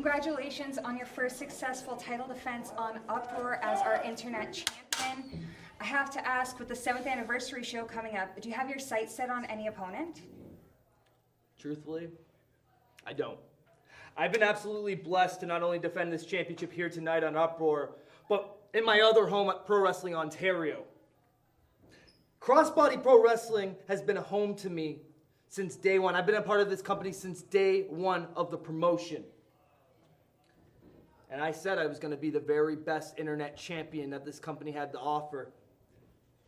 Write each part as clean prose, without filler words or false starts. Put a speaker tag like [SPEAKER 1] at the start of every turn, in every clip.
[SPEAKER 1] Congratulations on your first successful title defense on Uproar as our internet champion. I have to ask, with the 7th anniversary show coming up, do you have your sights set on any opponent?
[SPEAKER 2] Truthfully, I don't. I've been absolutely blessed to not only defend this championship here tonight on Uproar, but in my other home at Pro Wrestling Ontario. Crossbody Pro Wrestling has been a home to me since day one. I've been a part of this company since day one of the promotion. And I said I was going to be the very best internet champion that this company had to offer.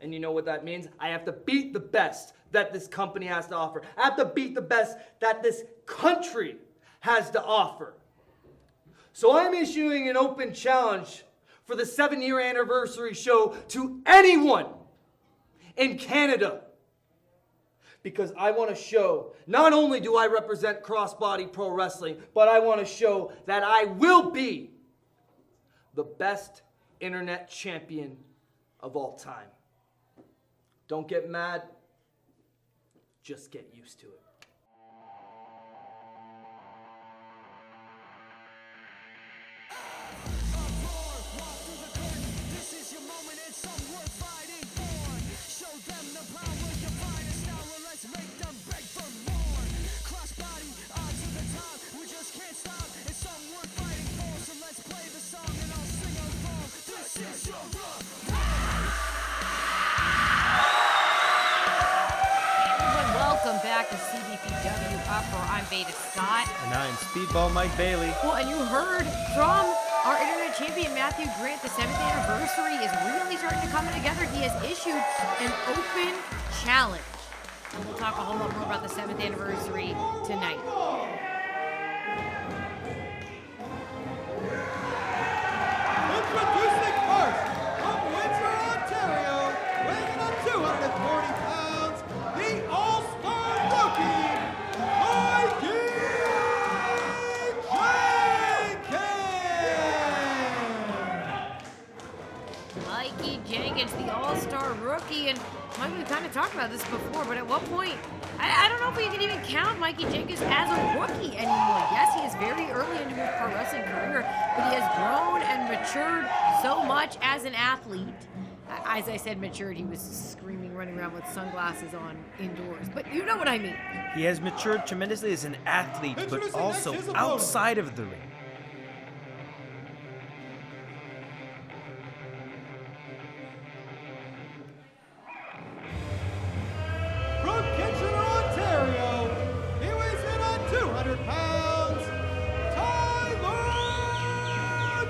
[SPEAKER 2] And you know what that means? I have to beat the best that this company has to offer. I have to beat the best that this country has to offer. So I'm issuing an open challenge for the 7-year anniversary show to anyone in Canada. Because I want to show, not only do I represent Crossbody Pro Wrestling, but I want to show that I will be the best internet champion of all time. Don't get mad, just get used to it.
[SPEAKER 3] Welcome back to CBPW Uproar. I'm Veda Scott.
[SPEAKER 4] And I'm Speedball Mike Bailey.
[SPEAKER 3] Well, and you heard from our internet champion, Matthew Grant. The 7th anniversary is really starting to come together. He has issued an open challenge. And we'll talk a whole lot more about the 7th anniversary tonight.
[SPEAKER 5] Introducing first, from Windsor, Ontario, weighing in at 240 pounds, the All-Star Rookie,
[SPEAKER 3] Mikey Jenkins, the All-Star Rookie. And Mike, we kind of talked about this before, but at what point, I don't know if we can even count Mikey Jenkins as a rookie anymore. Yes, he is very early into his pro wrestling career, but he has grown and matured so much as an athlete. As I said matured, he was screaming, running around with sunglasses on indoors. But you know what I mean.
[SPEAKER 4] He has matured tremendously as an athlete, but also outside of the ring.
[SPEAKER 5] from Kitchener, Ontario, he weighs in at 200 pounds, Tyler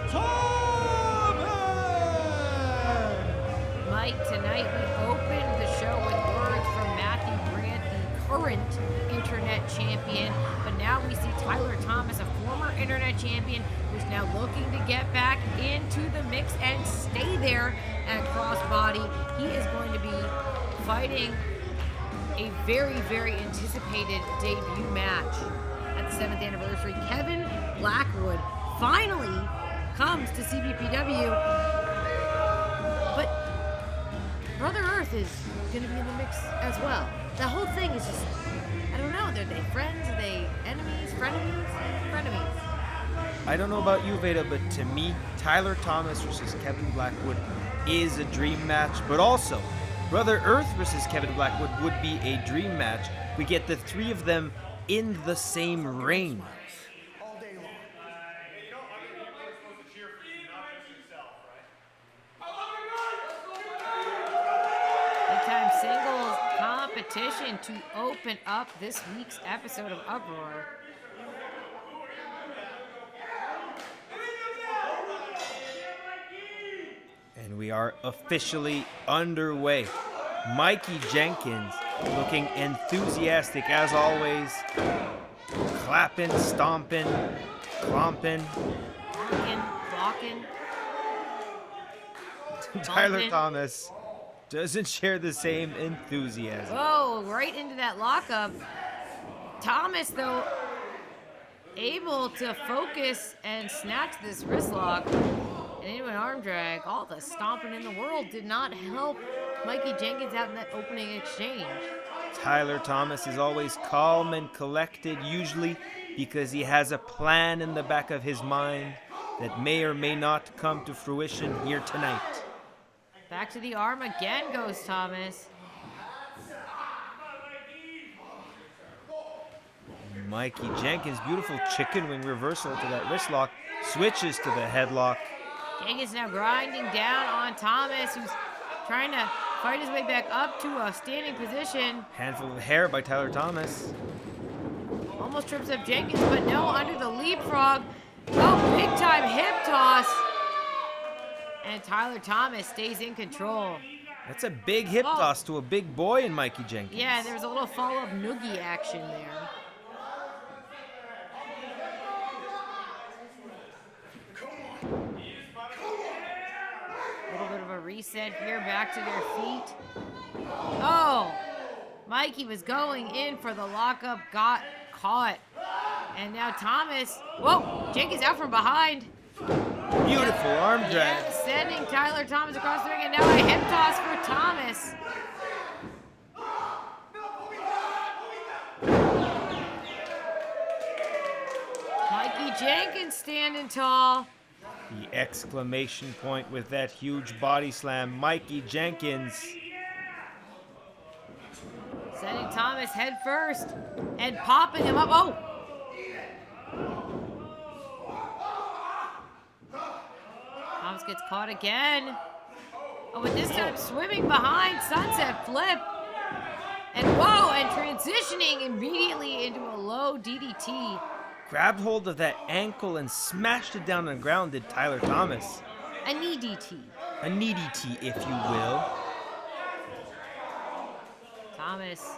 [SPEAKER 5] Thomas!
[SPEAKER 3] Mike, tonight we opened the show with words from Matthew Grant, the current internet champion, but now we see Tyler Thomas, a former internet champion, who's now looking to get back into the mix and stay there at Crossbody. He is going to be fighting a very, very anticipated debut match at the 7th anniversary. Kevin Blackwood finally comes to CBPW, but Brother Earth is going to be in the mix as well. The whole thing is just, I don't know, are they friends? Are they enemies? Frenemies? Frenemies.
[SPEAKER 4] I don't know about you, Veda, but to me, Tyler Thomas versus Kevin Blackwood is a dream match, but also Brother Earth versus Kevin Blackwood would be a dream match. We get the three of them in the same ring.
[SPEAKER 3] Big time singles competition to open up this week's episode of Uproar.
[SPEAKER 4] And we are officially underway. Mikey Jenkins looking enthusiastic as always. Clapping, stomping, clomping.
[SPEAKER 3] Blocking.
[SPEAKER 4] Tyler
[SPEAKER 3] Bumping.
[SPEAKER 4] Thomas doesn't share the same enthusiasm.
[SPEAKER 3] Oh, right into that lockup. Thomas, though, able to focus and snatch this wrist lock and into an arm drag. All the stomping in the world did not help Mikey Jenkins out in that opening exchange.
[SPEAKER 4] Tyler Thomas is always calm and collected, usually because he has a plan in the back of his mind that may or may not come to fruition here tonight.
[SPEAKER 3] Back to the arm again goes Thomas.
[SPEAKER 4] Mikey Jenkins, beautiful chicken wing reversal to that wrist lock, switches to the headlock.
[SPEAKER 3] Jenkins now grinding down on Thomas, who's trying to fight his way back up to a standing position.
[SPEAKER 4] Handful of hair by Tyler Thomas.
[SPEAKER 3] Almost trips up Jenkins, but no, under the leapfrog. Oh, big time hip toss. And Tyler Thomas stays in control.
[SPEAKER 4] That's a big hip toss to a big boy in Mikey Jenkins.
[SPEAKER 3] Yeah, there was a little follow-up noogie action there. A little bit of a reset here, back to their feet. Oh, Mikey was going in for the lockup, got caught. And now Thomas, whoa, Jenkins out from behind.
[SPEAKER 4] Beautiful arm drag.
[SPEAKER 3] Yeah, sending Tyler Thomas across the ring, and now a hip toss for Thomas. Mikey Jenkins standing tall.
[SPEAKER 4] The exclamation point with that huge body slam, Mikey Jenkins.
[SPEAKER 3] Sending Thomas head first and popping him up. Oh! Thomas gets caught again. Oh, but this time swimming behind, sunset flip. And whoa, and transitioning immediately into a low DDT.
[SPEAKER 4] Grabbed hold of that ankle and smashed it down on the ground, did Tyler Thomas.
[SPEAKER 3] A knee DT.
[SPEAKER 4] A knee DT, if you will.
[SPEAKER 3] Thomas,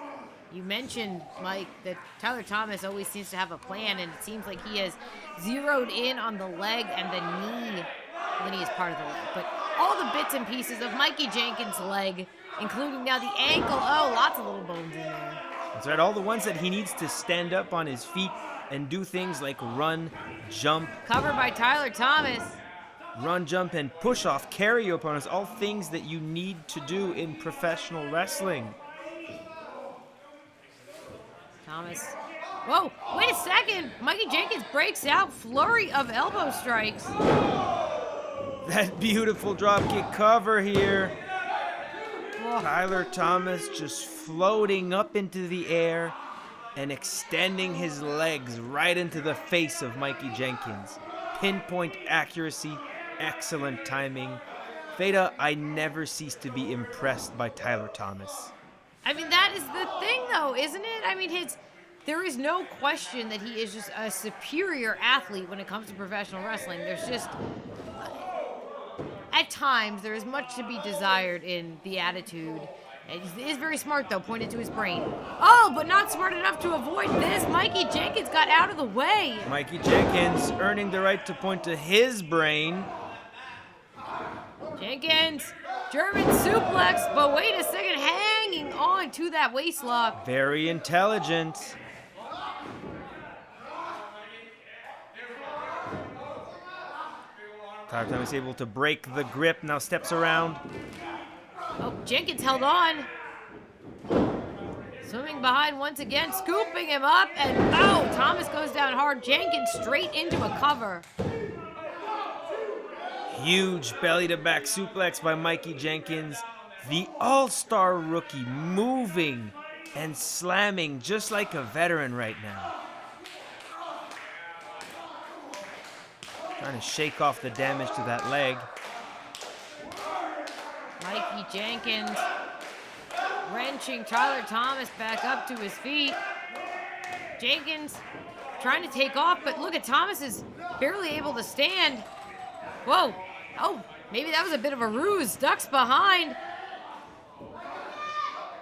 [SPEAKER 3] you mentioned, Mike, that Tyler Thomas always seems to have a plan, and it seems like he has zeroed in on the leg and the knee. The knee is part of the leg, but all the bits and pieces of Mikey Jenkins' leg, including now the ankle. Oh, lots of little bones in there.
[SPEAKER 4] That's right, all the ones that he needs to stand up on his feet and do things like run, jump.
[SPEAKER 3] Covered by Tyler Thomas.
[SPEAKER 4] Run, jump, and push off, carry your opponents, all things that you need to do in professional wrestling.
[SPEAKER 3] Thomas. Whoa, wait a second. Mikey Jenkins breaks out, flurry of elbow strikes.
[SPEAKER 4] That beautiful dropkick cover here.
[SPEAKER 3] Whoa.
[SPEAKER 4] Tyler Thomas just floating up into the air and extending his legs right into the face of Mikey Jenkins. Pinpoint accuracy, excellent timing. Veda, I never cease to be impressed by Tyler Thomas.
[SPEAKER 3] I mean, that is the thing, though, isn't it? I mean, there is no question that he is just a superior athlete when it comes to professional wrestling. There's just, at times, there is much to be desired in the attitude. And he is very smart, though, pointed to his brain. Oh, but not smart enough to avoid this. Mikey Jenkins got out of the way.
[SPEAKER 4] Mikey Jenkins earning the right to point to his brain.
[SPEAKER 3] Jenkins, German suplex, but wait a second, hanging on to that waist lock.
[SPEAKER 4] Very intelligent. Tyler Thomas able to break the grip, now steps around.
[SPEAKER 3] Oh, Jenkins held on. Swimming behind once again, scooping him up, and oh, Thomas goes down hard. Jenkins straight into a cover.
[SPEAKER 4] Huge belly-to-back suplex by Mikey Jenkins. The all-star rookie moving and slamming just like a veteran right now. Trying to shake off the damage to that leg.
[SPEAKER 3] Mikey Jenkins wrenching Tyler Thomas back up to his feet. Jenkins trying to take off, but look at Thomas is barely able to stand. Whoa. Oh, maybe that was a bit of a ruse. Ducks behind.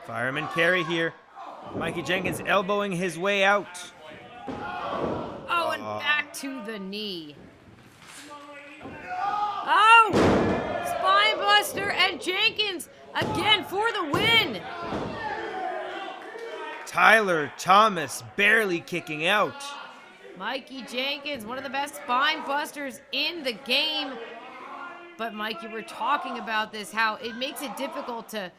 [SPEAKER 4] Fireman carry here. Mikey Jenkins elbowing his way out.
[SPEAKER 3] Oh, and back to the knee. Oh! Spine buster, and Jenkins again for the win.
[SPEAKER 4] Tyler Thomas barely kicking out.
[SPEAKER 3] Mikey Jenkins, one of the best spine busters in the game. But Mikey, we're talking about this, how it makes it difficult to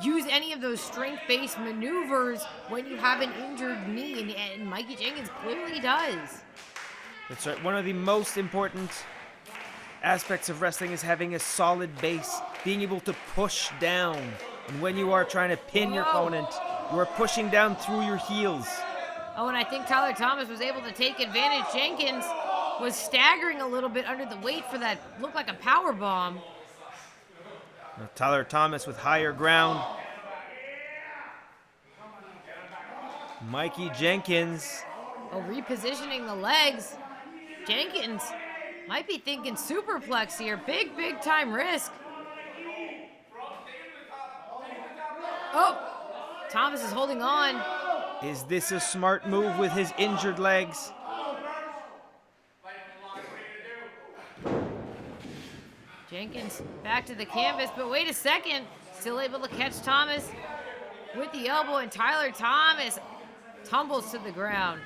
[SPEAKER 3] use any of those strength-based maneuvers when you have an injured knee, and Mikey Jenkins clearly does.
[SPEAKER 4] That's right. One of the most important aspects of wrestling is having a solid base, being able to push down. And when you are trying to pin your opponent, you are pushing down through your heels.
[SPEAKER 3] Oh, and I think Tyler Thomas was able to take advantage. Jenkins was staggering a little bit under the weight for that, looked like a power bomb.
[SPEAKER 4] Now, Tyler Thomas with higher ground. Mikey Jenkins.
[SPEAKER 3] Oh, repositioning the legs. Jenkins might be thinking superplex here. Big, big time risk. Oh, Thomas is holding on.
[SPEAKER 4] Is this a smart move with his injured legs?
[SPEAKER 3] Jenkins back to the canvas, but wait a second. Still able to catch Thomas with the elbow, and Tyler Thomas tumbles to the ground.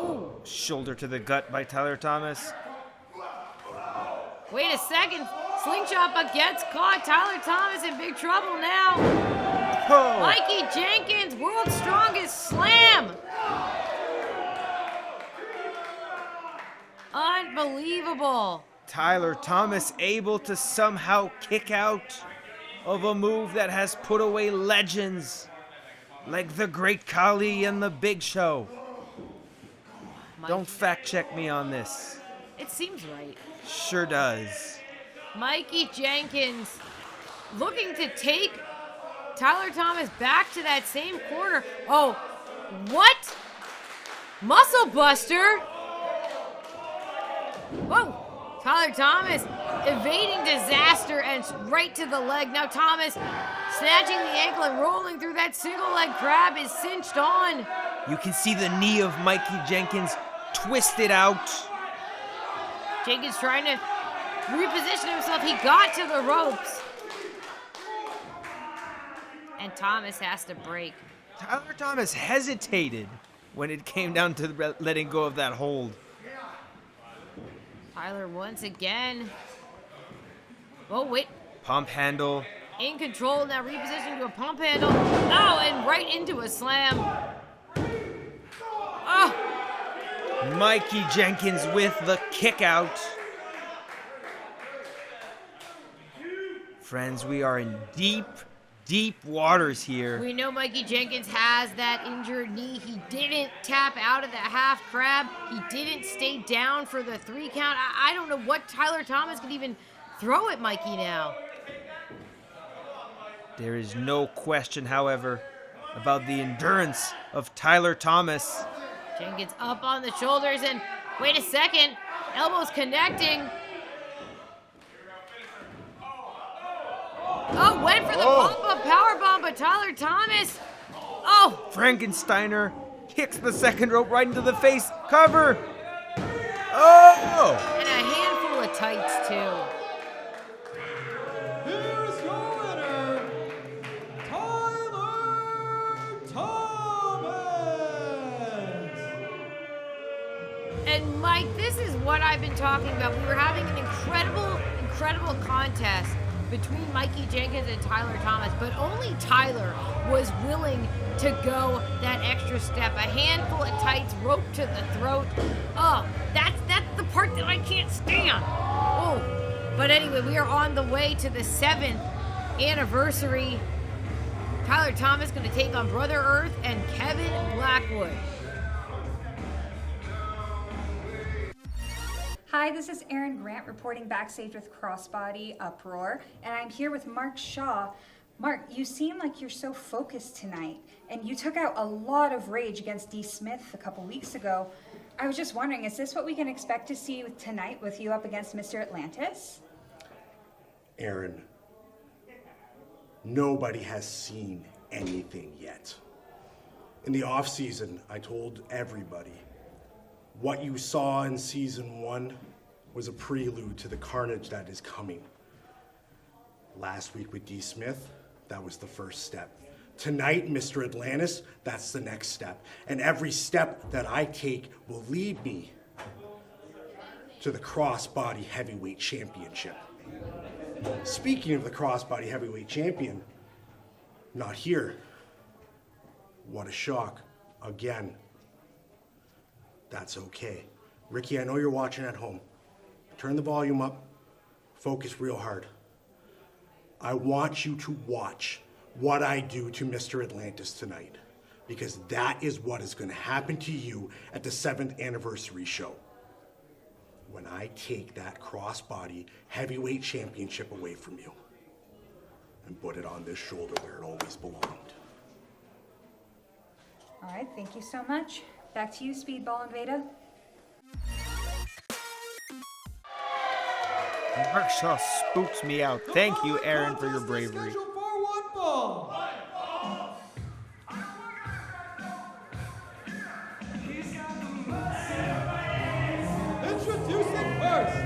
[SPEAKER 3] Ooh.
[SPEAKER 4] Shoulder to the gut by Tyler Thomas.
[SPEAKER 3] Wait a second. Slingshot, but gets caught. Tyler Thomas in big trouble now.
[SPEAKER 4] Oh.
[SPEAKER 3] Mikey Jenkins, world's strongest slam. Unbelievable.
[SPEAKER 4] Tyler Thomas able to somehow kick out of a move that has put away legends like the Great Khali and the Big Show. Don't fact check me on this.
[SPEAKER 3] It seems right.
[SPEAKER 4] Sure does.
[SPEAKER 3] Mikey Jenkins looking to take Tyler Thomas back to that same corner. Oh, what? Muscle Buster? Whoa! Tyler Thomas evading disaster and right to the leg. Now Thomas snatching the ankle and rolling through that single leg crab is cinched on.
[SPEAKER 4] You can see the knee of Mikey Jenkins twisted out.
[SPEAKER 3] Jenkins trying to reposition himself. He got to the ropes. And Thomas has to break.
[SPEAKER 4] Tyler Thomas hesitated when it came down to letting go of that hold.
[SPEAKER 3] Tyler once again. Oh, wait.
[SPEAKER 4] Pump handle.
[SPEAKER 3] In control, now repositioned to a pump handle. Oh, and right into a slam. Oh,
[SPEAKER 4] Mikey Jenkins with the kick out. Friends, we are in deep, deep waters here.
[SPEAKER 3] we know Mikey Jenkins has that injured knee. He didn't tap out of the half crab. He didn't stay down for the 3 count. I don't know what Tyler Thomas could even throw at Mikey now.
[SPEAKER 4] There is no question, however, about the endurance of Tyler Thomas.
[SPEAKER 3] Jenkins up on the shoulders, and wait a second. Elbows connecting. Oh, went for the pump-up powerbomb, but Tyler Thomas. Oh,
[SPEAKER 4] Frankensteiner kicks the second rope right into the face. Cover. Oh!
[SPEAKER 3] and a handful of tights, too.
[SPEAKER 5] Here's your winner, Tyler Thomas.
[SPEAKER 3] And Mike, this is what I've been talking about. We were having an incredible contest between Mikey Jenkins and Tyler Thomas, but only Tyler was willing to go that extra step. A handful of tights, rope to the throat. Oh, that's the part that I can't stand. Oh, but anyway, we are on the way to the 7th anniversary. Tyler Thomas going to take on Brother Earth and Kevin Blackwood.
[SPEAKER 1] Hi, this is Erin Grant reporting backstage with Crossbody Uproar, and I'm here with Mark Shaw. Mark, you seem like you're so focused tonight, and you took out a lot of rage against D.Smith a couple weeks ago. I was just wondering, is this what we can expect to see tonight with you up against Mr. Atlantis?
[SPEAKER 6] Aaron, nobody has seen anything yet. In the off-season, I told everybody, what you saw in season 1 was a prelude to the carnage that is coming. Last week with D.Smith, that was the first step. Tonight, Mr. Atlantis, that's the next step. And every step that I take will lead me to the Crossbody Heavyweight Championship. Speaking of the crossbody heavyweight champion, not here. What a shock. Again. That's okay. Ricky, I know you're watching at home. Turn the volume up. Focus real hard. I want you to watch what I do to Mr. Atlantis tonight, because that is what is going to happen to you at the 7th anniversary show. When I take that crossbody heavyweight championship away from you and put it on this shoulder where it always belonged.
[SPEAKER 1] All right, thank you so much. Back to you, Speedball and Veda.
[SPEAKER 4] Mark Shaw spooks me out. Thank you, Aaron, for your bravery.
[SPEAKER 5] Scheduled for one fall. Introducing first,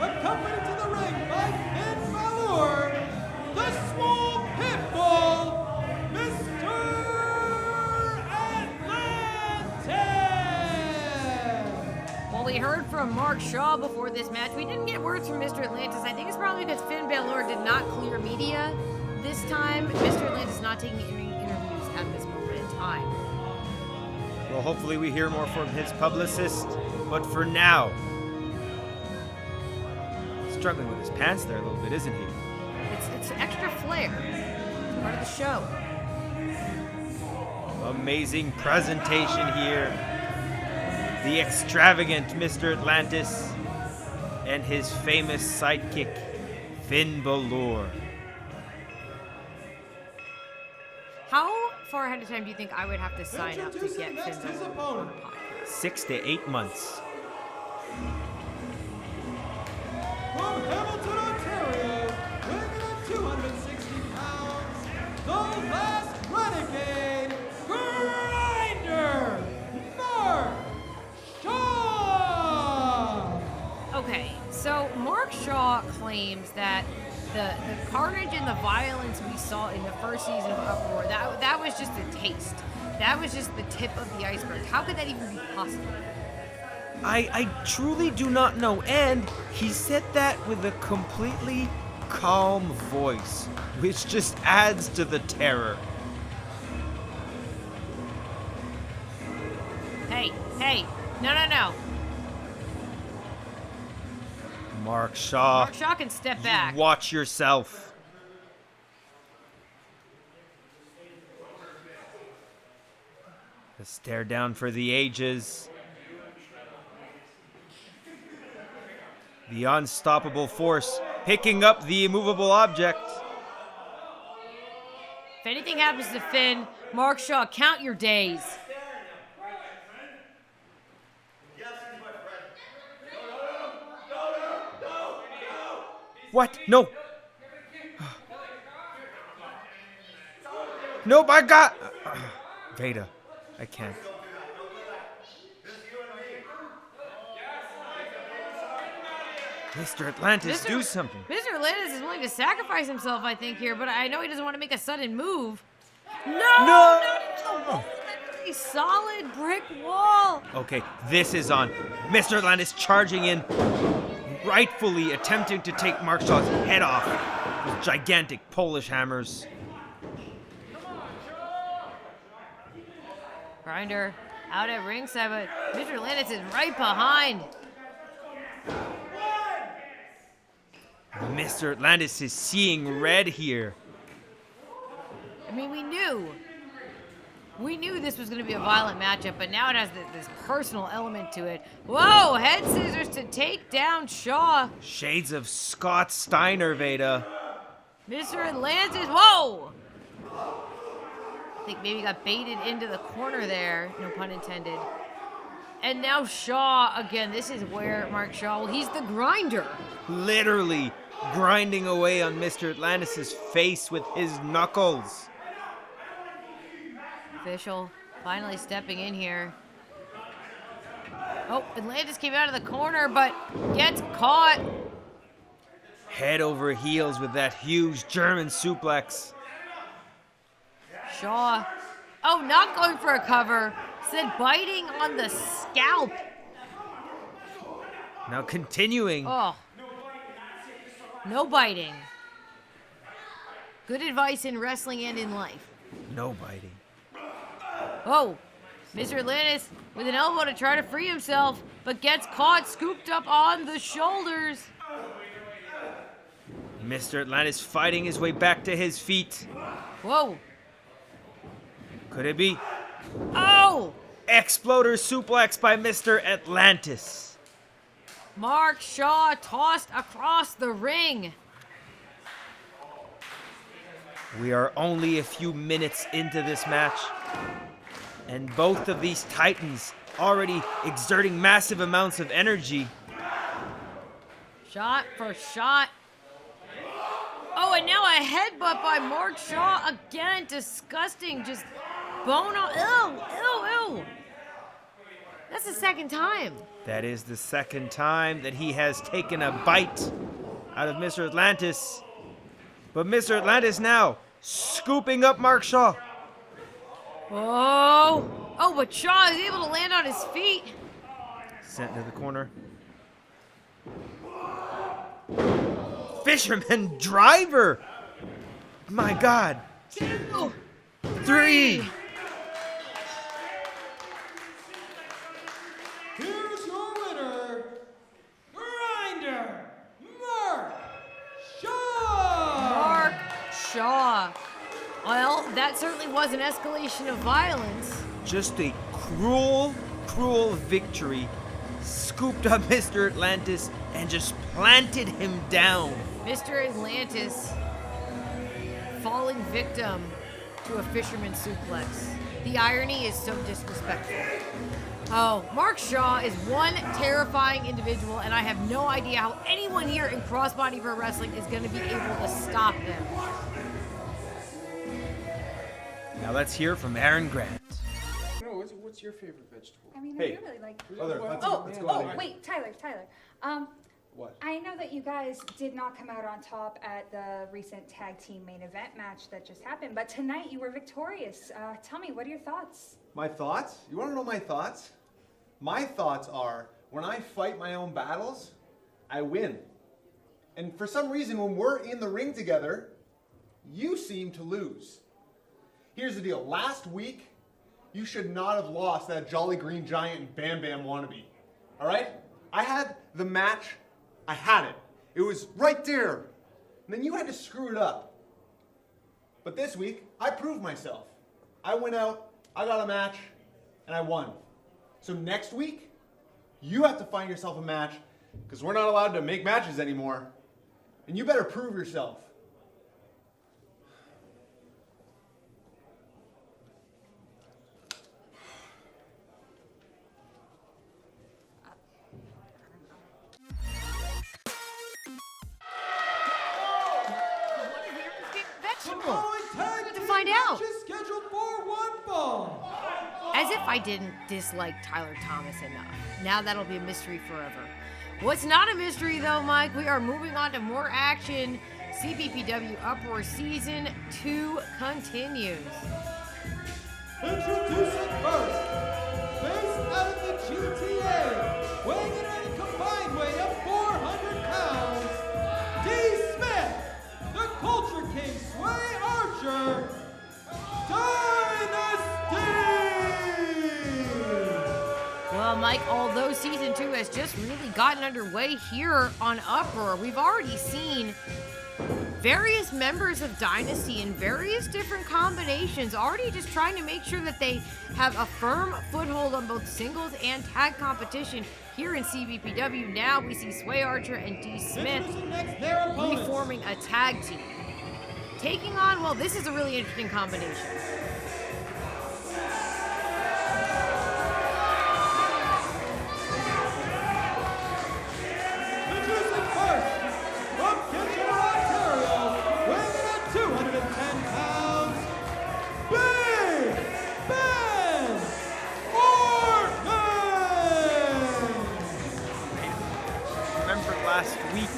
[SPEAKER 5] accompanied to the ring by Ben the small pitbull, Mr. Atlantis.
[SPEAKER 3] Well, we heard from Mark Shaw before this match. We didn't get words from Mr. Atlantis. I think it's probably because Finn Balor did not clear media this time. Mr. Atlantis is not taking any interviews at this moment in time.
[SPEAKER 4] Well, hopefully we hear more from his publicist. But for now, struggling with his pants there a little bit, isn't he?
[SPEAKER 3] It's extra flair. It's part of the show.
[SPEAKER 4] Amazing presentation here. The extravagant Mr. Atlantis and his famous sidekick, Finn Balor.
[SPEAKER 3] How far ahead of time do you think I would have to sign up to
[SPEAKER 5] Introducing
[SPEAKER 3] get
[SPEAKER 5] next
[SPEAKER 3] Finn
[SPEAKER 5] his
[SPEAKER 3] Balor on
[SPEAKER 5] opponent.
[SPEAKER 3] the podcast?
[SPEAKER 4] 6 to 8 months.
[SPEAKER 5] From Hamilton, Ontario, weighing in at 260 pounds, the last renegade grinder, Mark Shaw.
[SPEAKER 3] Okay, so Mark Shaw claims that the carnage and the violence we saw in the first season of Uproar, that was just a taste. That was just the tip of the iceberg. How could that even be possible?
[SPEAKER 4] I truly do not know, and he said that with a completely calm voice, which just adds to the terror.
[SPEAKER 3] Hey, no.
[SPEAKER 4] Mark Shaw,
[SPEAKER 3] Mark Shaw can step back.
[SPEAKER 4] watch yourself. A stare down for the ages. The unstoppable force picking up the immovable object.
[SPEAKER 3] If anything happens to Finn, Mark Shaw, count your days.
[SPEAKER 4] What? No. No, my God. Veda, I can't. Mr. Atlantis, do something.
[SPEAKER 3] Mr. Atlantis is willing to sacrifice himself, I think, here, but I know he doesn't want to make a sudden move. No!
[SPEAKER 4] No!
[SPEAKER 3] That is a solid brick wall.
[SPEAKER 4] Okay, this is on. Mr. Atlantis charging in, rightfully attempting to take Mark Shaw's head off with gigantic Polish hammers.
[SPEAKER 3] Grinder out at ringside, but Mr. Atlantis is right behind.
[SPEAKER 4] Mr. Atlantis is seeing red here.
[SPEAKER 3] I mean, we knew this was going to be a violent matchup, but now it has this personal element to it. Whoa, head scissors to take down Shaw.
[SPEAKER 4] Shades of Scott Steiner, Veda.
[SPEAKER 3] Mr. Atlantis, whoa! I think maybe got baited into the corner there, no pun intended. And now Shaw, again, this is where Mark Shaw, well, he's the grinder.
[SPEAKER 4] Literally grinding away on Mr. Atlantis' face with his knuckles.
[SPEAKER 3] Official finally stepping in here. Oh, Atlantis came out of the corner, but gets caught.
[SPEAKER 4] Head over heels with that huge German suplex.
[SPEAKER 3] Shaw, oh, not going for a cover. Said biting on the scalp.
[SPEAKER 4] Now continuing.
[SPEAKER 3] Oh, no biting. Good advice in wrestling and in life.
[SPEAKER 4] No biting.
[SPEAKER 3] Oh, Mr. Atlantis with an elbow to try to free himself, but gets caught, scooped up on the shoulders.
[SPEAKER 4] Mr. Atlantis fighting his way back to his feet.
[SPEAKER 3] Whoa.
[SPEAKER 4] Could it be?
[SPEAKER 3] Oh!
[SPEAKER 4] Exploder suplex by Mr. Atlantis.
[SPEAKER 3] Mark Shaw tossed across the ring.
[SPEAKER 4] We are only a few minutes into this match, and both of these titans already exerting massive amounts of energy.
[SPEAKER 3] Shot for shot. Oh, and now a headbutt by Mark Shaw again. Disgusting. Just bone on. Ew, ew, ew. That's the second time.
[SPEAKER 4] That is the second time that he has taken a bite out of Mr. Atlantis. But Mr. Atlantis now scooping up Mark Shaw.
[SPEAKER 3] Oh. Oh, but Shaw is able to land on his feet.
[SPEAKER 4] Sent to the corner. Fisherman driver. My God.
[SPEAKER 3] 2,
[SPEAKER 4] 3.
[SPEAKER 5] Here's your winner, Grinder Mark Shaw.
[SPEAKER 3] Mark Shaw. Well, that certainly was an escalation of violence.
[SPEAKER 4] Just a cruel, cruel victory. Scooped up Mr. Atlantis and just planted him down.
[SPEAKER 3] Mr. Atlantis falling victim to a fisherman suplex. The irony is so disrespectful. Oh, Mark Shaw is one terrifying individual, and I have no idea how anyone here in Crossbody Pro Wrestling is going to be able to stop him.
[SPEAKER 4] Now let's hear from Aaron Grant.
[SPEAKER 7] No, what's your favorite vegetable?
[SPEAKER 1] I mean,
[SPEAKER 7] Hey.
[SPEAKER 1] I really like.
[SPEAKER 7] Let's go
[SPEAKER 1] Oh,
[SPEAKER 7] there.
[SPEAKER 1] wait, Tyler.
[SPEAKER 7] What?
[SPEAKER 1] I know that you guys did not come out on top at the recent tag team main event match that just happened, but tonight you were victorious. Tell me, what are your thoughts?
[SPEAKER 7] My thoughts? You want to know my thoughts? My thoughts are, when I fight my own battles, I win. And for some reason, when we're in the ring together, you seem to lose. Here's the deal. Last week, you should not have lost that Jolly Green Giant and Bam Bam wannabe. All right? I had the match. I had it. It was right there. And then you had to screw it up. But this week, I proved myself. I went out, I got a match, and I won. So next week, you have to find yourself a match, because we're not allowed to make matches anymore. And you better prove yourself.
[SPEAKER 3] Vegetable.
[SPEAKER 5] Tag
[SPEAKER 3] To
[SPEAKER 5] team
[SPEAKER 3] find out.
[SPEAKER 5] match is scheduled for one fall.
[SPEAKER 3] As if I didn't dislike Tyler Thomas enough. Now that'll be a mystery forever. What's not a mystery though, Mike? We are moving on to more action. CBPW Uproar Season 2 continues.
[SPEAKER 5] Introducing first, based out of the GTA, weighing in at a combined weight of 400 pounds, D.Smith, the Culture King Sway Archer, Dynasty!
[SPEAKER 3] Well, Mike, although Season 2 has just really gotten underway here on Uproar, we've already seen various members of Dynasty in various different combinations, already just trying to make sure that they have a firm foothold on both singles and tag competition here in CBPW. Now we see Sway Archer and D.Smith
[SPEAKER 5] Introducing next their opponents.
[SPEAKER 3] reforming a tag team. Taking on, well, this is a really interesting combination.
[SPEAKER 5] Introducing first, from Kitchener, Ontario, weighing in at 210 pounds, Big Ben Ortmanns!
[SPEAKER 4] Remember last week,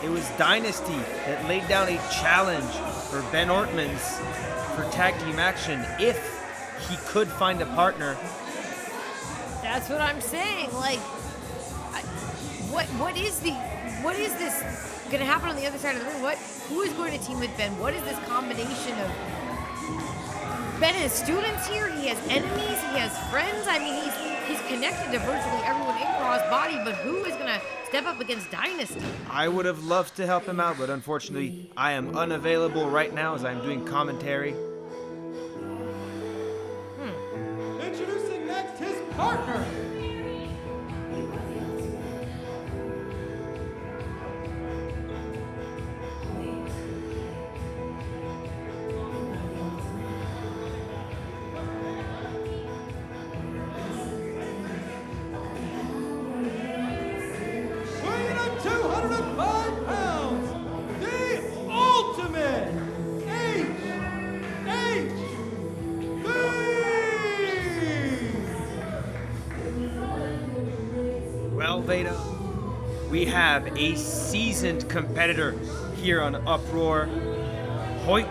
[SPEAKER 4] it was Dynasty that laid down a challenge for Ben Ortmanns for tag team action if he could find a partner.
[SPEAKER 3] That's what I'm saying. Like, what is this going to happen on the other side of the ring? Who is going to team with Ben? What is this combination of... Ben has students here, he has enemies, he has friends. I mean, he's connected to virtually everyone in Crossbody, but who is going to step up against Dynasty?
[SPEAKER 4] I would have loved to help him out, but unfortunately, I am unavailable right now as I'm doing commentary.
[SPEAKER 5] Introducing next his partner. Weighing in 205 pounds, the ultimate HHV.
[SPEAKER 4] Well, Veda, we have a seasoned competitor here on Uproar. Hoyt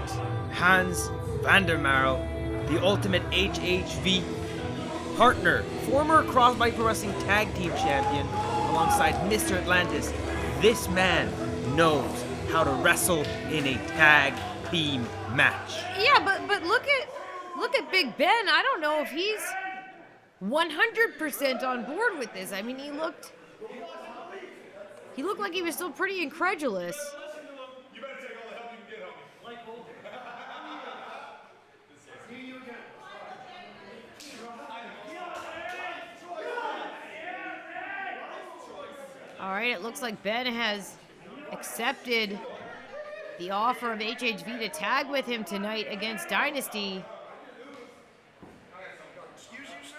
[SPEAKER 4] Hans Vandermarel, the ultimate HHV partner, former Crossbody Pro Wrestling Tag Team Champion, alongside Mr. Atlantis. This man knows how to wrestle in a tag team match.
[SPEAKER 3] Yeah, but look at Big Ben. I don't know if he's 100% on board with this. I mean, he looked like he was still pretty incredulous. All right, it looks like Ben has accepted the offer of HHV to tag with him tonight against Dynasty.
[SPEAKER 8] Excuse you, sir.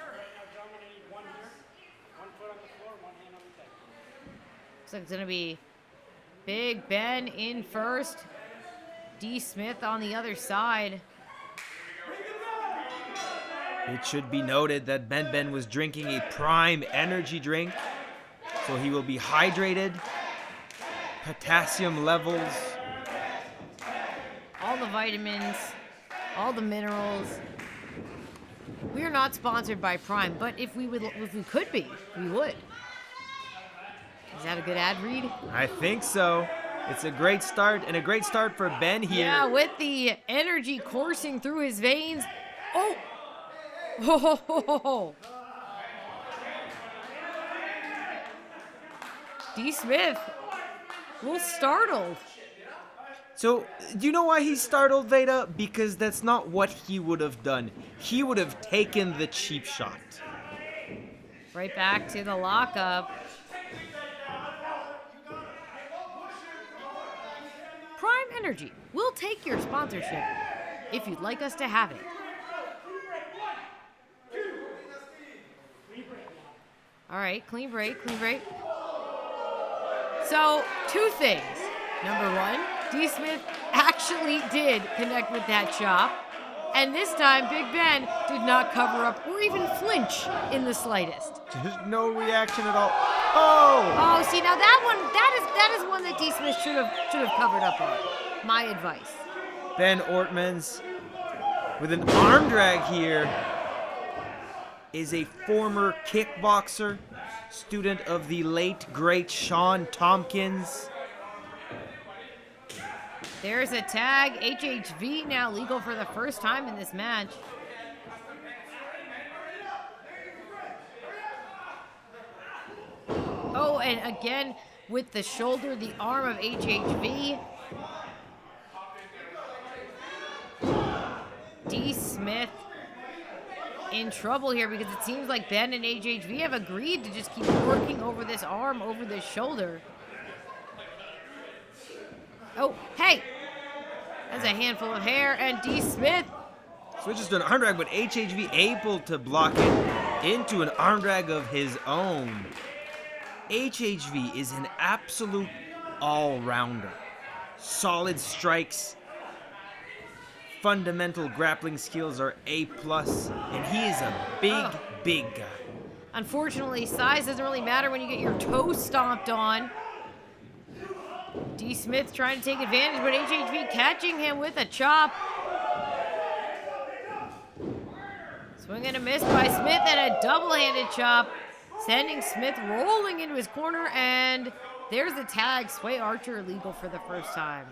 [SPEAKER 8] Gentlemen, I need one here. One foot on the floor, one hand on the table.
[SPEAKER 3] Looks like it's going to be Big Ben in first, D.Smith on the other side.
[SPEAKER 4] It should be noted that Ben was drinking a Prime energy drink, so he will be hydrated, potassium levels.
[SPEAKER 3] All the vitamins, all the minerals. We are not sponsored by Prime, but if we could be, we would. Is that a good ad read?
[SPEAKER 4] I think so. It's a great start, and a great start for Ben here.
[SPEAKER 3] Yeah, with the energy coursing through his veins. Oh! Ho, ho, ho, ho, ho. D.Smith, a little startled.
[SPEAKER 4] So, do you know why he's startled, Veda? Because that's not what he would have done. He would have taken the cheap shot.
[SPEAKER 3] Right back to the lockup. Prime Energy, we'll take your sponsorship if you'd like us to have it. All right, clean break, clean break. So, two things. Number one, D.Smith actually did connect with that chop. And this time, Big Ben did not cover up or even flinch in the slightest.
[SPEAKER 4] Just no reaction at all. Oh!
[SPEAKER 3] Oh, see, now that is one that D.Smith should have covered up on. My advice.
[SPEAKER 4] Ben Ortmanns with an arm drag here is a former kickboxer, student of the late, great Sean Tompkins.
[SPEAKER 3] There's a tag. HHV now legal for the first time in this match. Oh, and again, with the shoulder, the arm of HHV. D.Smith in trouble here because it seems like Ben and HHV have agreed to just keep working over this arm, over this shoulder. Oh, hey! That's a handful of hair, and D.Smith.
[SPEAKER 4] Switches to an arm drag, but HHV able to block it into an arm drag of his own. HHV is an absolute all-rounder. Solid strikes. Fundamental grappling skills are A+, and he is a big guy.
[SPEAKER 3] Unfortunately, size doesn't really matter when you get your toes stomped on. D.Smith trying to take advantage, but HHV catching him with a chop. Swing and a miss by Smith and a double-handed chop. sending Smith rolling into his corner, and there's the tag. Sway Archer illegal for the first time.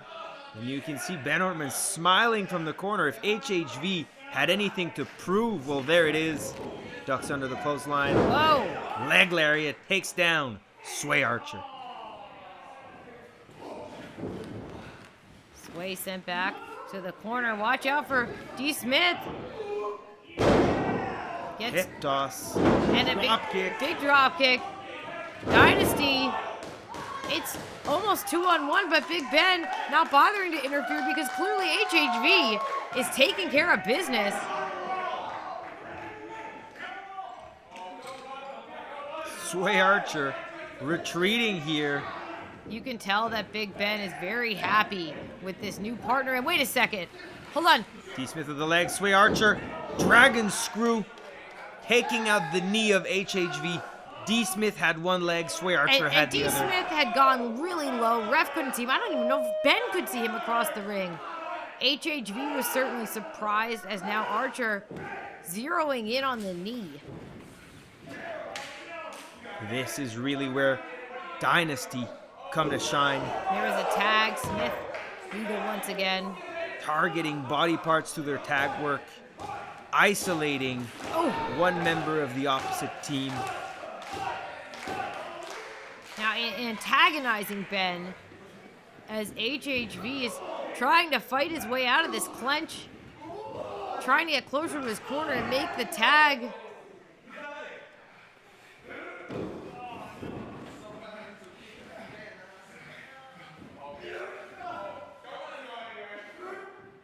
[SPEAKER 4] And you can see Ben Ortmanns smiling from the corner. If HHV had anything to prove, well, there it is. Ducks under the clothesline.
[SPEAKER 3] Whoa!
[SPEAKER 4] Leg lariat takes down Sway Archer.
[SPEAKER 3] Sway sent back to the corner. Watch out for D.Smith. Gets
[SPEAKER 4] Hip toss.
[SPEAKER 3] and a
[SPEAKER 4] Drop kick.
[SPEAKER 3] big drop kick. Dynasty. It's almost 2-on-1, but Big Ben not bothering to interfere because clearly HHV is taking care of business.
[SPEAKER 4] Sway Archer retreating here.
[SPEAKER 3] You can tell that Big Ben is very happy with this new partner. And wait a second. Hold on.
[SPEAKER 4] D-Smith with the leg. Sway Archer. Dragon screw. Taking out the knee of HHV. D-Smith had one leg. Sway Archer
[SPEAKER 3] And
[SPEAKER 4] had the
[SPEAKER 3] D-Smith
[SPEAKER 4] other.
[SPEAKER 3] had gone really low. Ref couldn't see him. I don't even know if Ben could see him across the ring. HHV was certainly surprised as now Archer zeroing in on the knee.
[SPEAKER 4] This is really where Dynasty come to shine.
[SPEAKER 3] There was a tag. Smith legal once again.
[SPEAKER 4] Targeting body parts through their tag work. Isolating one member of the opposite team.
[SPEAKER 3] Now antagonizing Ben as HHV is trying to fight his way out of this clench. Trying to get closer to his corner and make the tag.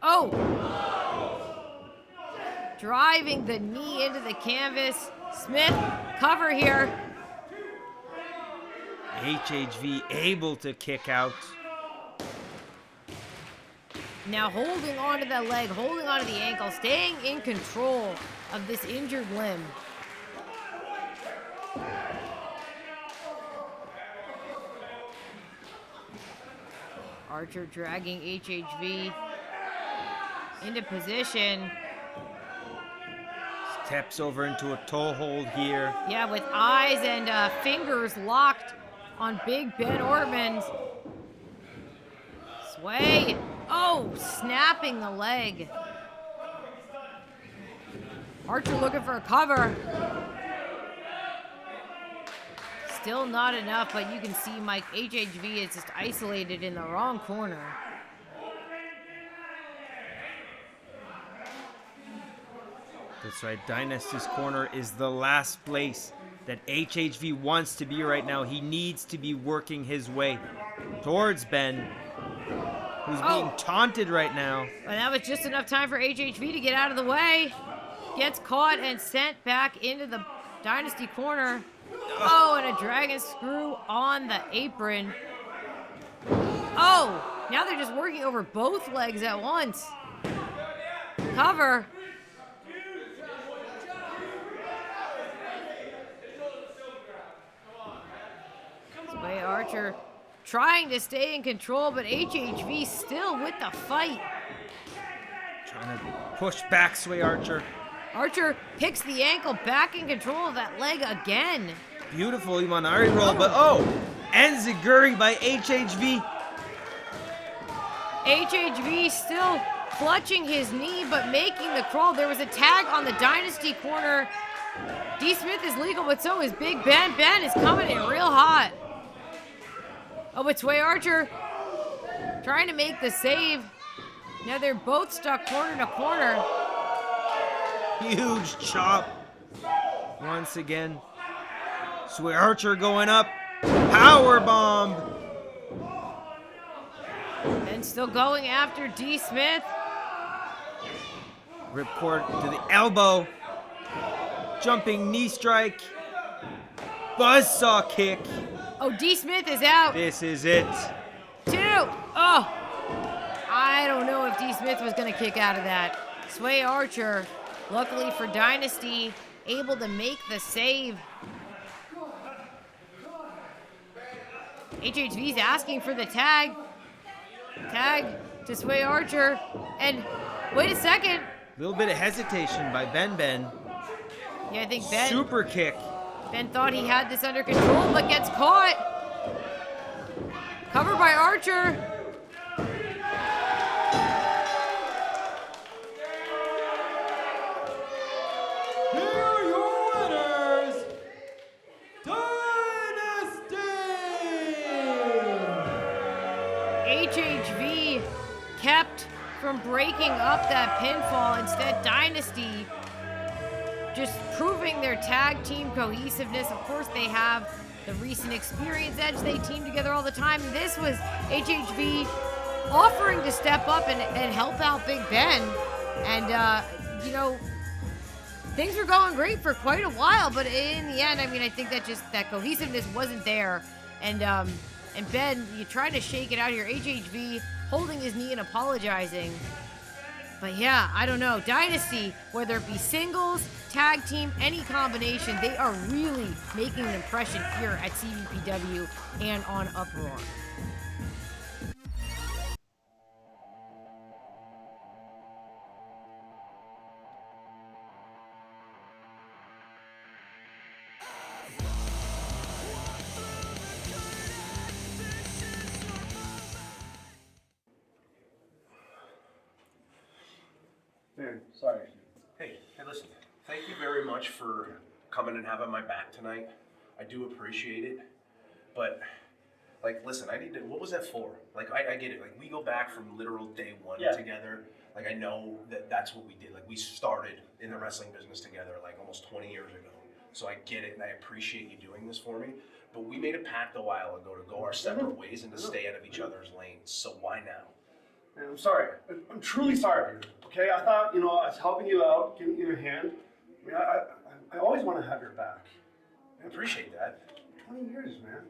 [SPEAKER 3] Oh! Driving the knee into the canvas. Smith, cover here.
[SPEAKER 4] HHV able to kick out.
[SPEAKER 3] Now holding onto the leg, holding onto the ankle, staying in control of this injured limb. Archer dragging HHV into position.
[SPEAKER 4] Steps over into a toe hold here.
[SPEAKER 3] Yeah, with eyes and fingers locked on Big Ben Ortmanns. Sway. Oh, snapping the leg. Archer looking for a cover. Still not enough, but you can see Mike HHV is just isolated in the wrong corner.
[SPEAKER 4] That's right, Dynasty's corner is the last place that HHV wants to be right now. He needs to be working his way towards Ben, who's being taunted right now.
[SPEAKER 3] But that was just enough time for HHV to get out of the way. Gets caught and sent back into the Dynasty corner. Oh, and a dragon screw on the apron. Oh, now they're just working over both legs at once. Cover. Sway Archer trying to stay in control, but HHV still with the fight.
[SPEAKER 4] Trying to push back Sway Archer.
[SPEAKER 3] Archer picks the ankle, back in control of that leg again.
[SPEAKER 4] Beautiful Imanari roll, but Enziguri by HHV.
[SPEAKER 3] HHV still clutching his knee, but making the crawl. There was a tag on the Dynasty corner. D-Smith is legal, but so is Big Ben. Ben is coming in real hot. Oh, but Sway Archer trying to make the save. Now they're both stuck corner to corner.
[SPEAKER 4] Huge chop. Once again. Sway Archer going up. Power bomb.
[SPEAKER 3] And still going after D-Smith.
[SPEAKER 4] Ripcord to the elbow. Jumping knee strike. Buzzsaw kick.
[SPEAKER 3] Oh, D-Smith is out.
[SPEAKER 4] This is it.
[SPEAKER 3] 2. Oh. I don't know if D-Smith was going to kick out of that. Sway Archer, luckily for Dynasty, able to make the save. HHV's asking for the tag. Tag to Sway Archer. And wait a second.
[SPEAKER 4] Little bit of hesitation by Ben.
[SPEAKER 3] Yeah, I think Ben.
[SPEAKER 4] Super kick.
[SPEAKER 3] Ben thought he had this under control, but gets caught. Covered by Archer.
[SPEAKER 5] Here are your winners, Dynasty!
[SPEAKER 3] HHV kept from breaking up that pinfall. Instead, Dynasty just proving their tag team cohesiveness. Of course, they have the recent experience edge. They team together all the time. This was HHV offering to step up and help out Big Ben. And, you know, things were going great for quite a while, but in the end, I mean, I think that just that cohesiveness wasn't there. And Ben, you trying to shake it out here. HHV holding his knee and apologizing. But yeah, I don't know. Dynasty, whether it be singles, tag team, any combination, they are really making an impression here at CBPW and on Uproar.
[SPEAKER 9] Man, sorry. Hey, listen. Thank you very much for coming and having my back tonight. I do appreciate it. But, like, listen, I need to, what was that for? Like, I get it. Like, we go back from literal day one together. Like, I know that that's what we did. Like, we started in the wrestling business together, like, almost 20 years ago. So I get it, and I appreciate you doing this for me. But we made a pact a while ago to go our separate ways and to stay out of each other's lanes. So why now?
[SPEAKER 10] Man, I'm sorry. I'm truly sorry. Okay, I thought, I was helping you out, giving you a hand. I mean, I always want to have your back.
[SPEAKER 9] I appreciate that.
[SPEAKER 10] 20 years, man.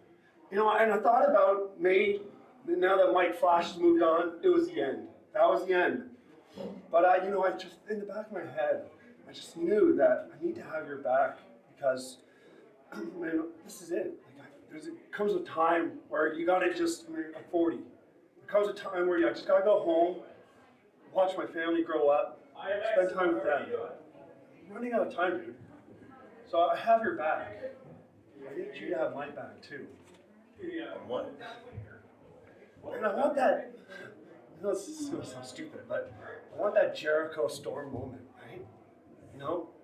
[SPEAKER 10] And I thought about May, now that Mike Flash has moved on, it was the end. That was the end. But I just, in the back of my head, I just knew that I need to have your back because, man, this is it. Like, it comes a time where you gotta just, I'm 40. There comes a time where I just gotta go home, watch my family grow up, spend time with them. I'm running out of time, dude. So I have your back. I need you to have my back too.
[SPEAKER 9] On what?
[SPEAKER 10] And I want that, this is gonna sound stupid, but I want that Jericho Storm moment, right?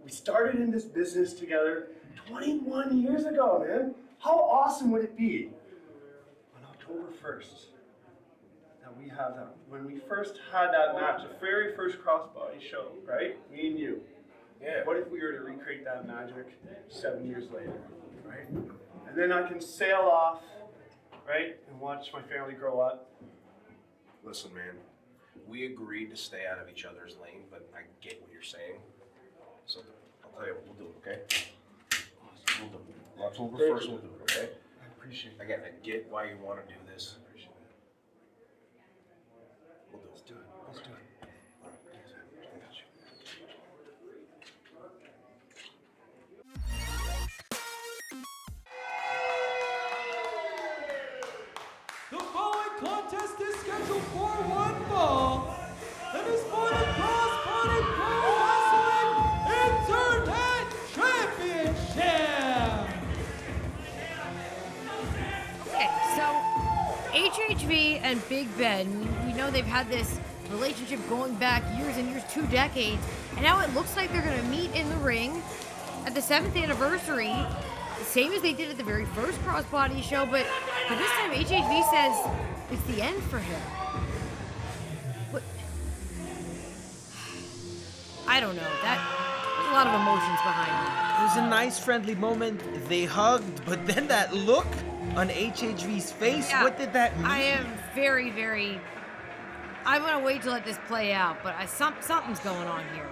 [SPEAKER 10] We started in this business together 21 years ago, man. How awesome would it be on October 1st that we have that, when we first had that match, the very first crossbody show, right? Me and you.
[SPEAKER 9] Yeah.
[SPEAKER 10] What if we were to recreate that magic 7 years later, right? And then I can sail off, right? And watch my family grow up.
[SPEAKER 9] Listen, man, we agreed to stay out of each other's lane, but I get what you're saying. So I'll tell you what we'll do, okay? We'll do it. October 1st, we'll do it, okay?
[SPEAKER 10] I appreciate it.
[SPEAKER 9] Again, I get why you want to do this.
[SPEAKER 10] I appreciate it.
[SPEAKER 9] We'll do it.
[SPEAKER 10] Let's do it. Let's do it.
[SPEAKER 9] All right. I got you.
[SPEAKER 5] The following contest is scheduled for one fall and is for the Crossbody Pro Wrestling Internet Championship.
[SPEAKER 3] Okay, so HHV and Big Ben, we know they've had this relationship going back years and years, 2 decades, and now it looks like they're going to meet in the ring at the 7th anniversary, the same as they did at the very first Crossbody show, but this time HHV says it's the end for him. What? I don't know. There's a lot of emotions behind that.
[SPEAKER 4] It was a nice, friendly moment. They hugged, but then that look on HHV's face,
[SPEAKER 3] Yeah,
[SPEAKER 4] what did that mean?
[SPEAKER 3] I am very, very... I'm going to wait to let this play out, but something's going on here.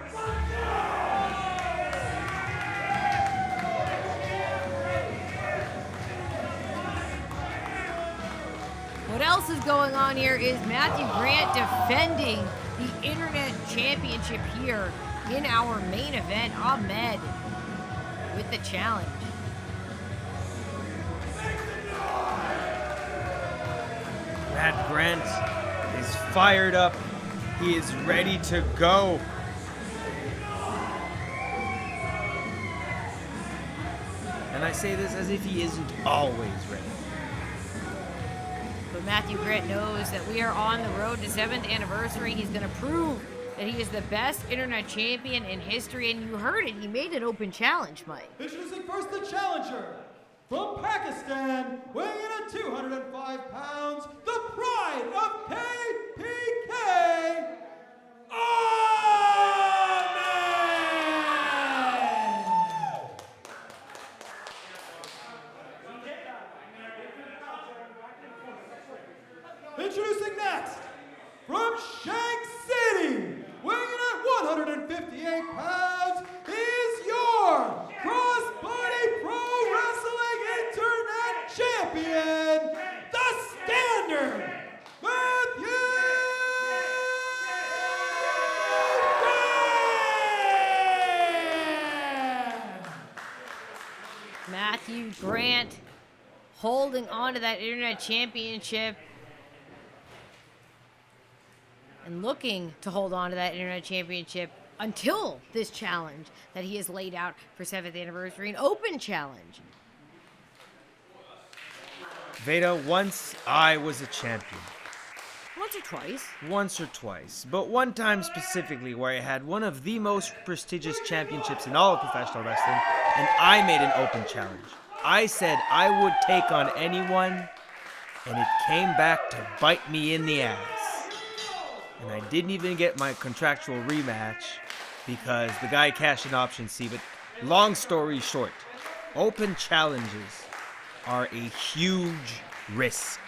[SPEAKER 3] What else is going on here is Matthew Grant defending the Internet Championship here in our main event. Ahmed with the challenge.
[SPEAKER 4] Matt Grant is fired up. He is ready to go. And I say this as if he isn't always ready.
[SPEAKER 3] But Matthew Grant knows that we are on the road to 7th anniversary. He's going to prove that he is the best internet champion in history. And you heard it. He made an open challenge, Mike.
[SPEAKER 5] Introducing first the challenger. From Pakistan, weighing in at 205 pounds, the pride of KPK, Ahmed! Introducing next, from Shank City, weighing in at 158 pounds, is your crossbody pro wrestling internet champion, the Standard, Matthew Grant!
[SPEAKER 3] Matthew Grant holding on to that internet championship and looking to hold on to that internet championship until this challenge that he has laid out for 7th anniversary, an open challenge.
[SPEAKER 4] Veda, once I was a champion.
[SPEAKER 3] Once or twice.
[SPEAKER 4] Once or twice, but one time specifically where I had one of the most prestigious championships in all of professional wrestling, and I made an open challenge. I said I would take on anyone, and it came back to bite me in the ass. And I didn't even get my contractual rematch because the guy cashed an option C. But long story short, open challenges are a huge risk.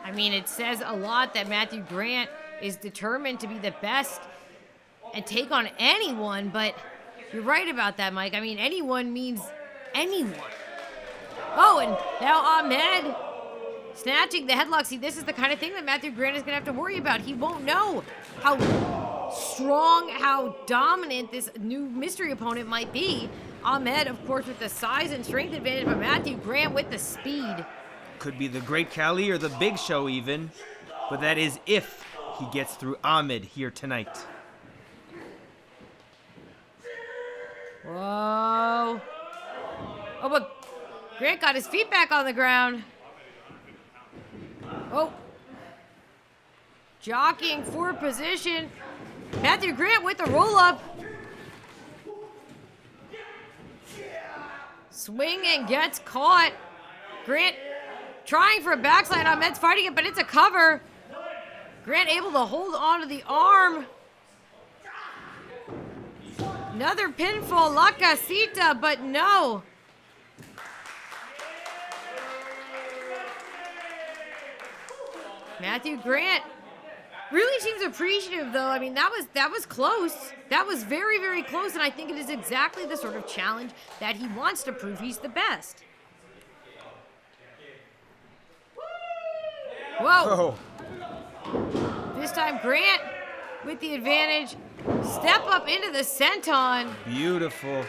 [SPEAKER 3] I mean, it says a lot that Matthew Grant is determined to be the best and take on anyone, but you're right about that, Mike. I mean, anyone means anyone. Oh, and now Ahmed snatching the headlock. See, this is the kind of thing that Matthew Grant is going to have to worry about. He won't know how strong, how dominant this new mystery opponent might be. Ahmed, of course, with the size and strength advantage, but Matthew Grant with the speed.
[SPEAKER 4] Could be the Great Khali or the Big Show even, but that is if he gets through Ahmed here tonight.
[SPEAKER 3] Whoa. Oh, but Grant got his feet back on the ground. Oh. Jockeying for position. Matthew Grant with the roll-up. Swing and gets caught. Grant trying for a backslide. Ahmed's fighting it, but it's a cover. Grant able to hold onto the arm. Another pinfall, La Casita, but no. Matthew Grant really seems appreciative, though. I mean, that was close. That was very, very close, and I think it is exactly the sort of challenge that he wants to prove he's the best. Whoa. This time Grant with the advantage. Step up into the senton.
[SPEAKER 4] Beautiful.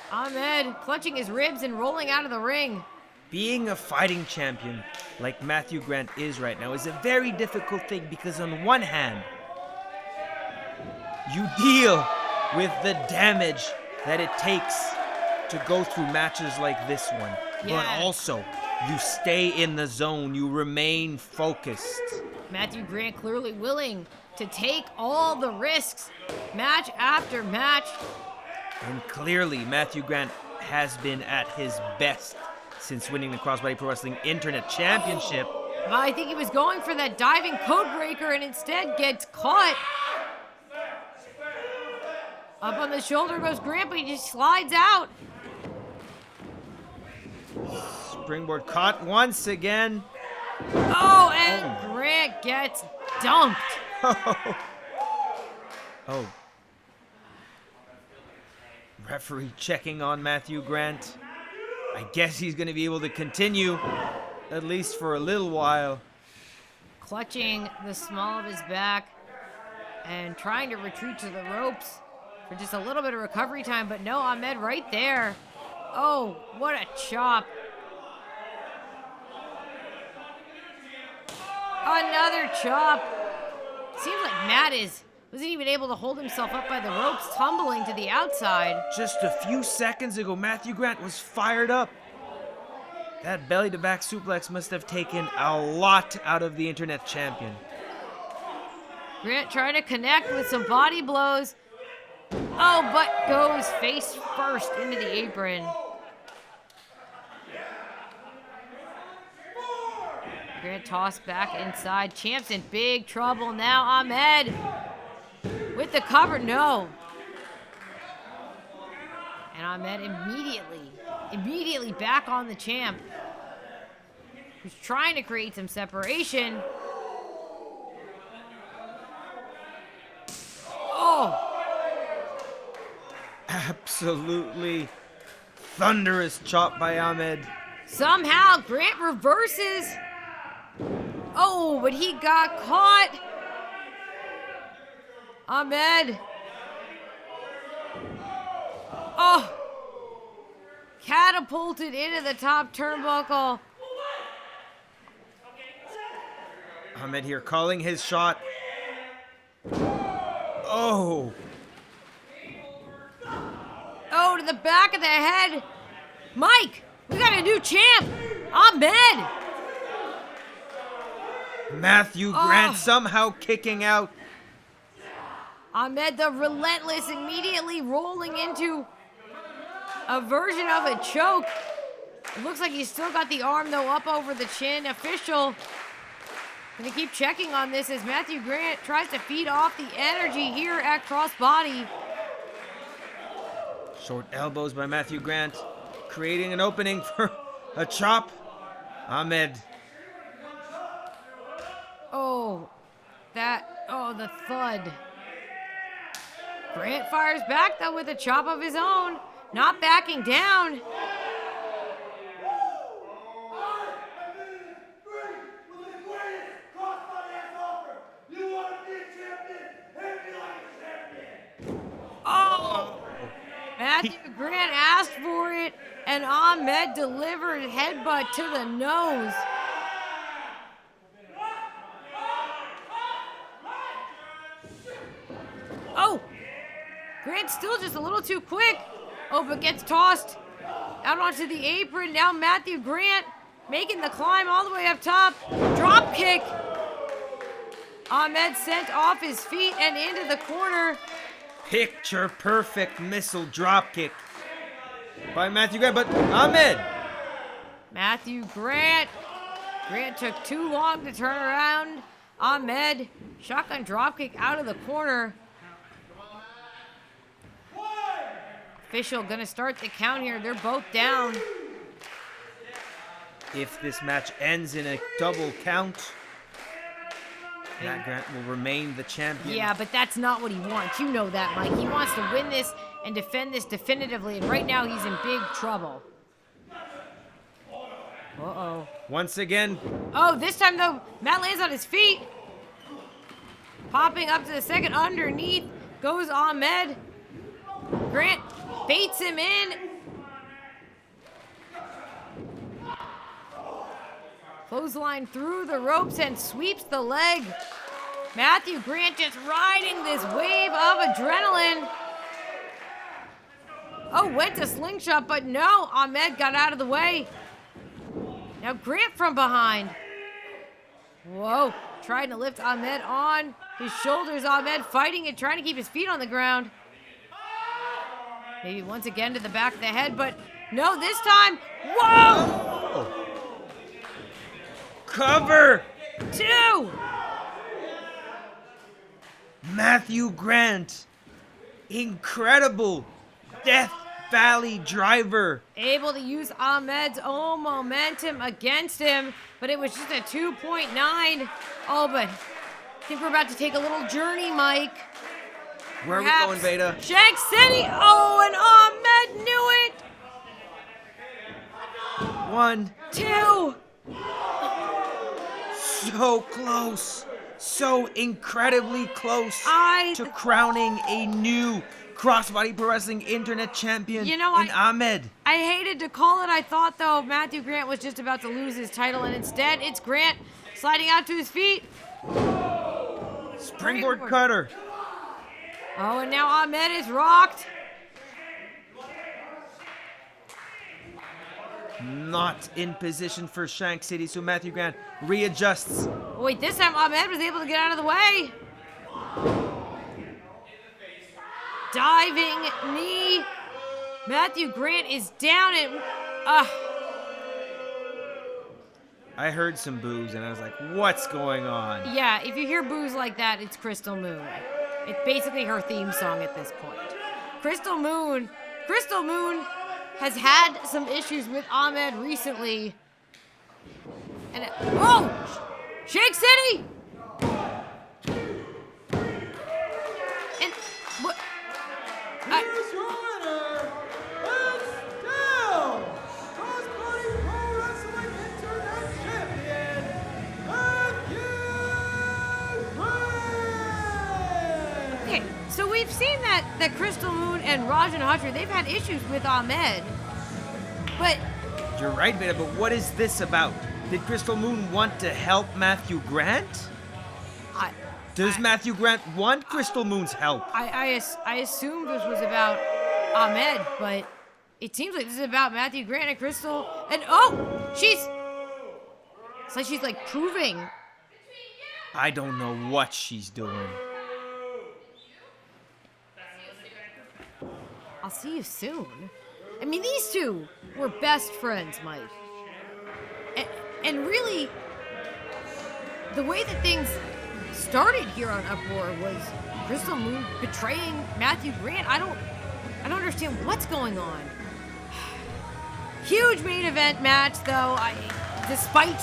[SPEAKER 3] Ahmed clutching his ribs and rolling out of the ring.
[SPEAKER 4] Being a fighting champion like Matthew Grant is right now is a very difficult thing because on one hand, you deal with the damage that it takes to go through matches like this one.
[SPEAKER 3] Yeah.
[SPEAKER 4] But also, you stay in the zone, you remain focused.
[SPEAKER 3] Matthew Grant clearly willing to take all the risks, match after match.
[SPEAKER 4] And clearly, Matthew Grant has been at his best since winning the Crossbody Pro Wrestling Internet Championship.
[SPEAKER 3] Well, I think he was going for that diving code breaker and instead gets caught. Up on the shoulder goes Grant, but he just slides out.
[SPEAKER 4] Springboard caught once again.
[SPEAKER 3] Oh, and Grant gets dumped.
[SPEAKER 4] Oh. Referee checking on Matthew Grant. I guess he's going to be able to continue, at least for a little while.
[SPEAKER 3] Clutching the small of his back and trying to retreat to the ropes for just a little bit of recovery time, but no, Ahmed right there. Oh, what a chop. Another chop. Seems like Matt was Wasn't even able to hold himself up by the ropes, tumbling to the outside.
[SPEAKER 4] Just a few seconds ago, Matthew Grant was fired up. That belly-to-back suplex must have taken a lot out of the internet champion.
[SPEAKER 3] Grant trying to connect with some body blows. Oh, but goes face first into the apron. Grant tossed back inside. Champ's in big trouble now. Ahmed with the cover. No. And Ahmed immediately back on the champ, who's trying to create some separation. Oh.
[SPEAKER 4] Absolutely thunderous chop by Ahmed.
[SPEAKER 3] Somehow Grant reverses. Oh, but he got caught. Ahmed. Oh. Catapulted into the top turnbuckle.
[SPEAKER 4] Ahmed here calling his shot. Oh.
[SPEAKER 3] Oh, to the back of the head. Mike, we got a new champ. Ahmed.
[SPEAKER 4] Matthew Grant somehow kicking out.
[SPEAKER 3] Ahmed the Relentless immediately rolling into a version of a choke. It looks like he's still got the arm, though, up over the chin. Official gonna keep checking on this as Matthew Grant tries to feed off the energy here at crossbody.
[SPEAKER 4] Short elbows by Matthew Grant, creating an opening for a chop. Ahmed.
[SPEAKER 3] Oh, the thud. Grant fires back, though, with a chop of his own. Not backing down. Oh! Matthew Grant asked for it, and Ahmed delivered a headbutt to the nose. Oh! Grant's still just a little too quick. Oh, but gets tossed out onto the apron. Now Matthew Grant making the climb all the way up top. Drop kick. Ahmed sent off his feet and into the corner.
[SPEAKER 4] Picture perfect missile drop kick by Matthew Grant, but Ahmed.
[SPEAKER 3] Matthew Grant. Grant took too long to turn around. Ahmed, shotgun drop kick out of the corner. Official gonna start the count here. They're both down.
[SPEAKER 4] If this match ends in a double count, Matt Grant will remain the champion.
[SPEAKER 3] Yeah, but that's not what he wants. You know that, Mike. He wants to win this and defend this definitively, and right now he's in big trouble. Uh-oh.
[SPEAKER 4] Once again.
[SPEAKER 3] Oh, this time, though, Matt lands on his feet. Popping up to the second underneath goes Ahmed. Grant baits him in. Clothesline through the ropes and sweeps the leg. Matthew Grant just riding this wave of adrenaline. Oh, went to slingshot, but no, Ahmed got out of the way. Now Grant from behind. Whoa, trying to lift Ahmed on his shoulders. Ahmed fighting it, trying to keep his feet on the ground. Maybe once again to the back of the head, but no, this time. Whoa!
[SPEAKER 4] Cover!
[SPEAKER 3] 2!
[SPEAKER 4] Matthew Grant. Incredible Death Valley driver.
[SPEAKER 3] Able to use Ahmed's own momentum against him, but it was just a 2.9. Oh, but I think we're about to take a little journey, Mike.
[SPEAKER 4] Where
[SPEAKER 3] Perhaps
[SPEAKER 4] are we going, Veda?
[SPEAKER 3] Shank City. Oh, and Ahmed knew it.
[SPEAKER 4] 1,
[SPEAKER 3] 2.
[SPEAKER 4] So close. So incredibly close to crowning a new Crossbody Pro Wrestling Internet Champion in Ahmed.
[SPEAKER 3] I hated to call it. I thought, though, Matthew Grant was just about to lose his title, and instead it's Grant sliding out to his feet.
[SPEAKER 4] Springboard cutter.
[SPEAKER 3] Oh, and now Ahmed is rocked.
[SPEAKER 4] Not in position for Shank City, so Matthew Grant readjusts.
[SPEAKER 3] Wait, this time Ahmed was able to get out of the way. Diving knee. Matthew Grant is down and
[SPEAKER 4] I heard some boos and I was like, what's going on?
[SPEAKER 3] yeah, if you hear boos like that, it's Crystal Moon. It's basically her theme song at this point. Crystal Moon has had some issues with Ahmed recently. And Shake City! And what?
[SPEAKER 5] Here's your winner, and still Crossbody Pro Wrestling Internet Champion, Matthew Grant!
[SPEAKER 3] Okay, so we've seen that Crystal Moon and Rajan Hutcher, they've had issues with Ahmed. But
[SPEAKER 4] You're right, Veda, but what is this about? Did Crystal Moon want to help Matthew Grant? Does Matthew Grant want Crystal Moon's help?
[SPEAKER 3] I assumed this was about Ahmed, but it seems like this is about Matthew Grant and Crystal. And it's like she's like proving.
[SPEAKER 4] I don't know what she's doing.
[SPEAKER 3] I'll see you soon. I mean, these two were best friends, Mike. And really, the way that things started here on Uproar was Crystal Moon betraying Matthew Grant. I don't understand what's going on. Huge main event match, though. Despite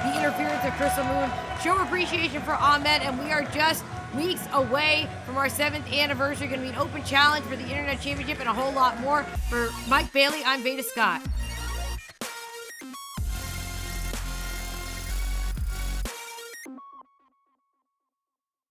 [SPEAKER 3] the interference of Crystal Moon, show appreciation for Ahmed, and we are just weeks away from our 7th anniversary. Going to be an open challenge for the Internet Championship and a whole lot more. For Mike Bailey, I'm Veda Scott.